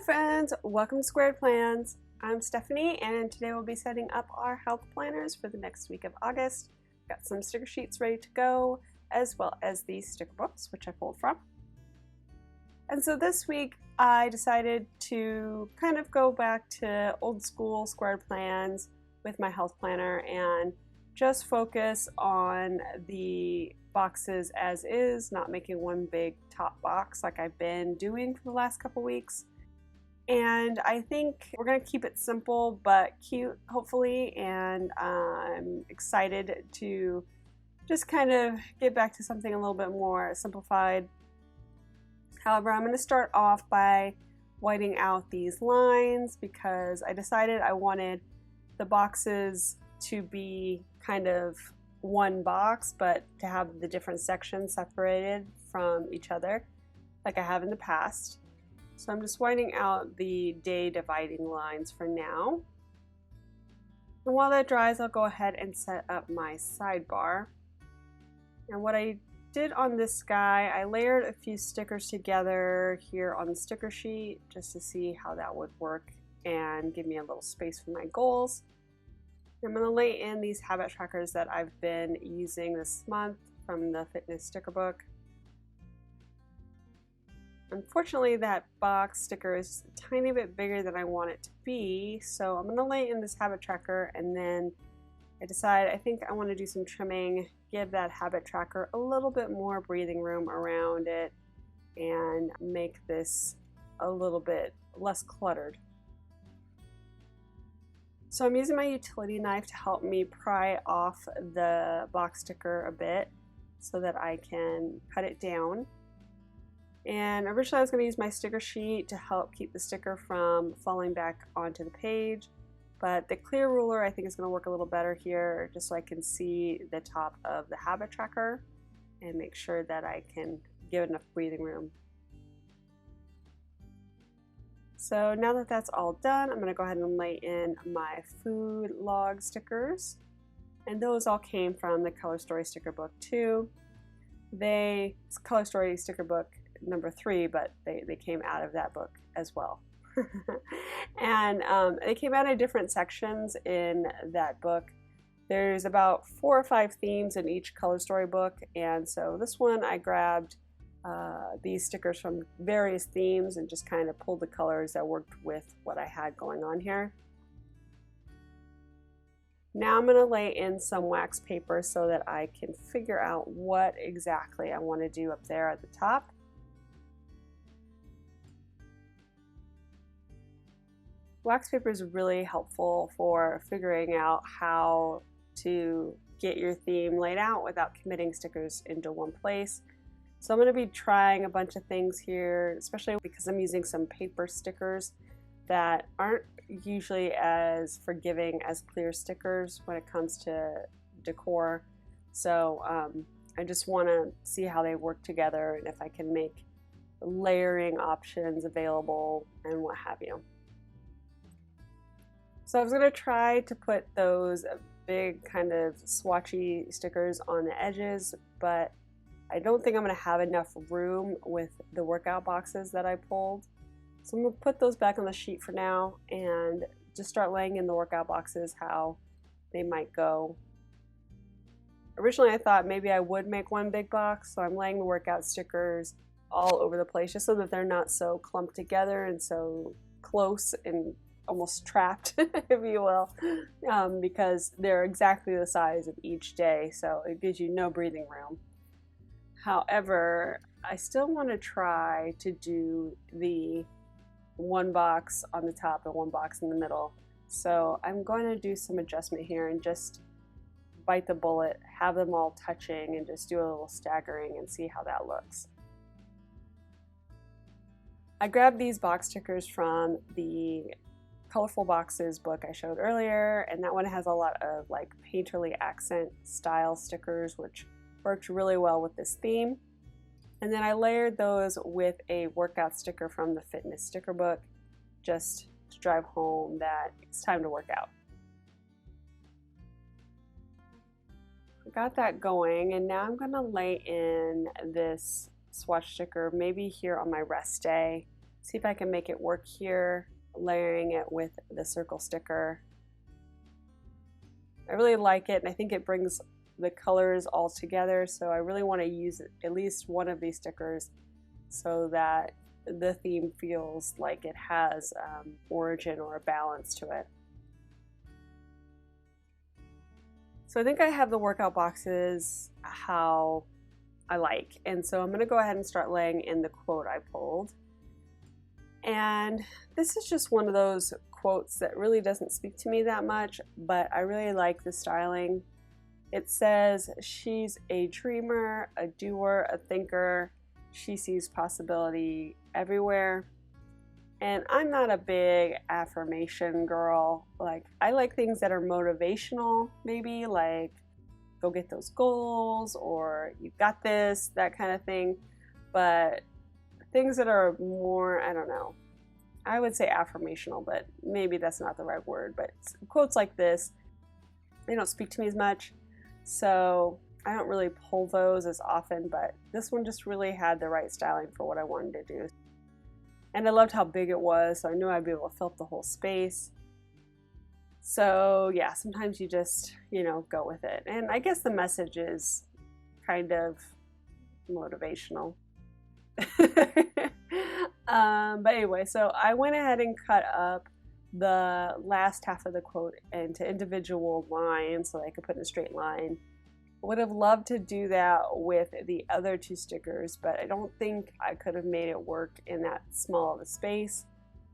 friends, welcome to Squared Plans. I'm Stephanie and today we'll be setting up our health planners for the next week of August. Got some sticker sheets ready to go, as well as these sticker books which I pulled from. And so this week I decided to kind of go back to old school Squared Plans with my health planner and just focus on the boxes as is, not making one big top box like I've been doing for the last couple weeks. And I think we're going to keep it simple but cute, hopefully, and I'm excited to just kind of get back to something a little bit more simplified. However, I'm going to start off by whiting out these lines because I decided I wanted the boxes to be kind of one box, but to have the different sections separated from each other like I have in the past. So I'm just whiting out the day dividing lines for now. And while that dries, I'll go ahead and set up my sidebar. And what I did on this guy, I layered a few stickers together here on the sticker sheet just to see how that would work and give me a little space for my goals. I'm going to lay in these habit trackers that I've been using this month from the fitness sticker book. Unfortunately, that box sticker is a tiny bit bigger than I want it to be, so I'm going to lay in this habit tracker, and then I think I want to do some trimming, give that habit tracker a little bit more breathing room around it, and make this a little bit less cluttered. So I'm using my utility knife to help me pry off the box sticker a bit so that I can cut it down. And originally I was going to use my sticker sheet to help keep the sticker from falling back onto the page, but the clear ruler I think is going to work a little better here, just so I can see the top of the habit tracker and make sure that I can give enough breathing room. So now that that's all done, I'm going to go ahead and lay in my food log stickers, and those all came from the Color Story sticker book too. It's Color Story sticker book number 3, but they came out of that book as well. And they came out of different sections in that book. There's about 4 or 5 themes in each Color Story book, and so this one I grabbed these stickers from various themes and just kind of pulled the colors that worked with what I had going on here. Now I'm going to lay in some wax paper so that I can figure out what exactly I want to do up there at the top. Wax paper is really helpful for figuring out how to get your theme laid out without committing stickers into one place. So I'm going to be trying a bunch of things here, especially because I'm using some paper stickers that aren't usually as forgiving as clear stickers when it comes to decor. So I just want to see how they work together and if I can make layering options available and what have you. So I was going to try to put those big kind of swatchy stickers on the edges, but I don't think I'm going to have enough room with the workout boxes that I pulled. So I'm going to put those back on the sheet for now and just start laying in the workout boxes how they might go. Originally I thought maybe I would make one big box, so I'm laying the workout stickers all over the place just so that they're not so clumped together and so close and almost trapped, if you will, because they're exactly the size of each day, so it gives you no breathing room. However, I still want to try to do the one box on the top and one box in the middle. So I'm going to do some adjustment here and just bite the bullet, have them all touching, and just do a little staggering and see how that looks. I grabbed these box stickers from the Colorful Boxes book I showed earlier, and that one has a lot of like painterly accent style stickers which worked really well with this theme. And then I layered those with a workout sticker from the fitness sticker book just to drive home that it's time to work out. I got that going, and now I'm going to lay in this swatch sticker maybe here on my rest day See if I can make it work here, layering it with the circle sticker. I really like it, and I think it brings the colors all together, so I really want to use at least one of these stickers so that the theme feels like it has origin or a balance to it. So I think I have the workout boxes how I like, and so I'm going to go ahead and start laying in the quote I pulled. And this is just one of those quotes that really doesn't speak to me that much, but I really like the styling. It says, "She's a dreamer, a doer, a thinker. She sees possibility everywhere." And I'm not a big affirmation girl. Like, I like things that are motivational, maybe like go get those goals or you got this, that kind of thing. But things that are more, I don't know, I would say affirmational, but maybe that's not the right word. But quotes like this, they don't speak to me as much, so I don't really pull those as often, but this one just really had the right styling for what I wanted to do. And I loved how big it was, so I knew I'd be able to fill up the whole space. So yeah, sometimes you just, you know, go with it. And I guess the message is kind of motivational. But anyway, so I went ahead and cut up the last half of the quote into individual lines so I could put in a straight line. I would have loved to do that with the other two stickers, but I don't think I could have made it work in that small of a space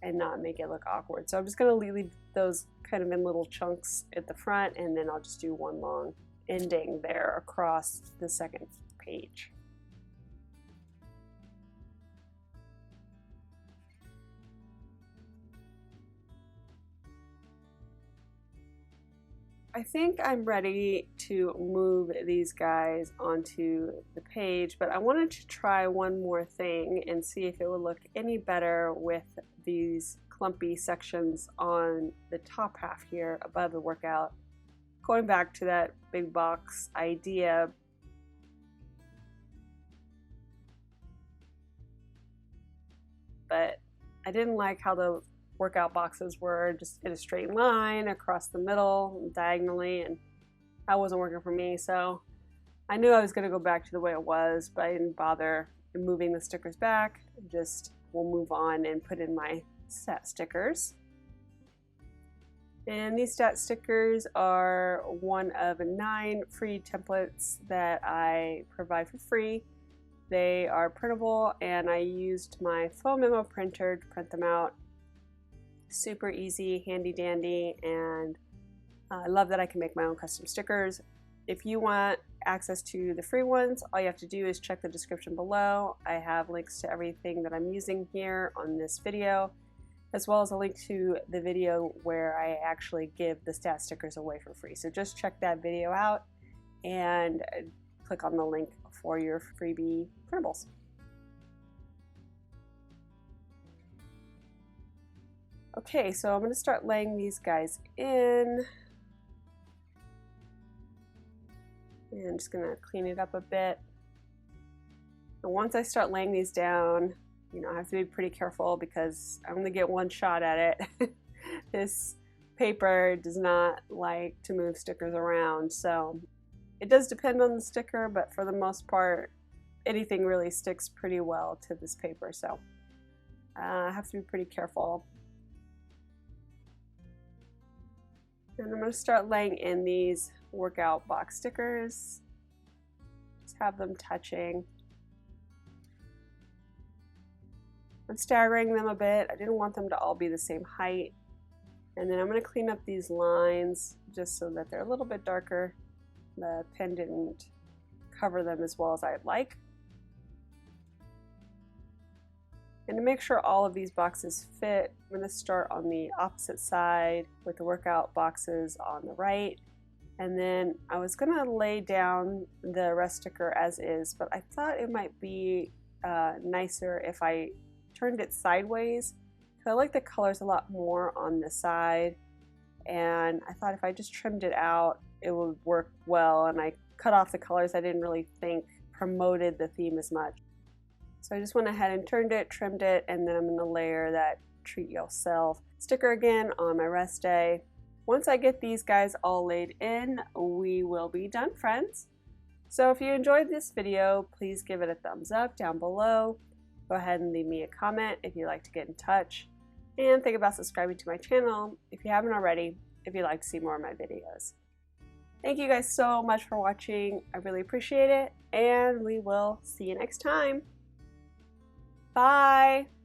and not make it look awkward. So I'm just going to leave those kind of in little chunks at the front, and then I'll just do one long ending there across the second page. I think I'm ready to move these guys onto the page, but I wanted to try one more thing and see if it would look any better with these clumpy sections on the top half here above the workout. Going back to that big box idea, but I didn't like how the workout boxes were just in a straight line across the middle diagonally, and that wasn't working for me. So I knew I was going to go back to the way it was, but I didn't bother moving the stickers back. Just we'll move on and put in my stat stickers. And these stat stickers are one of 9 free templates that I provide for free. They are printable, and I used my foam memo printer to print them out. Super easy, handy dandy, and I love that I can make my own custom stickers. If you want access to the free ones, all you have to do is check the description below. I have links to everything that I'm using here on this video, as well as a link to the video where I actually give the stat stickers away for free. So just check that video out and click on the link for your freebie printables. Okay, so I'm going to start laying these guys in. And I'm just going to clean it up a bit. And once I start laying these down, you know, I have to be pretty careful because I only get one shot at it. This paper does not like to move stickers around, so it does depend on the sticker, but for the most part, anything really sticks pretty well to this paper, so I have to be pretty careful. And I'm going to start laying in these workout box stickers. Just have them touching. I'm staggering them a bit. I didn't want them to all be the same height. And then I'm going to clean up these lines just so that they're a little bit darker. The pen didn't cover them as well as I'd like. And to make sure all of these boxes fit, I'm going to start on the opposite side with the workout boxes on the right. And then I was going to lay down the rest sticker as is, but I thought it might be nicer if I turned it sideways. So I like the colors a lot more on the side. And I thought if I just trimmed it out, it would work well. And I cut off the colors I didn't really think promoted the theme as much. So I just went ahead and turned it, trimmed it, and then I'm going to layer that Treat Yourself sticker again on my rest day. Once I get these guys all laid in, we will be done, friends. So if you enjoyed this video, please give it a thumbs up down below. Go ahead and leave me a comment if you'd like to get in touch. And think about subscribing to my channel if you haven't already, if you'd like to see more of my videos. Thank you guys so much for watching. I really appreciate it, and we will see you next time. Bye!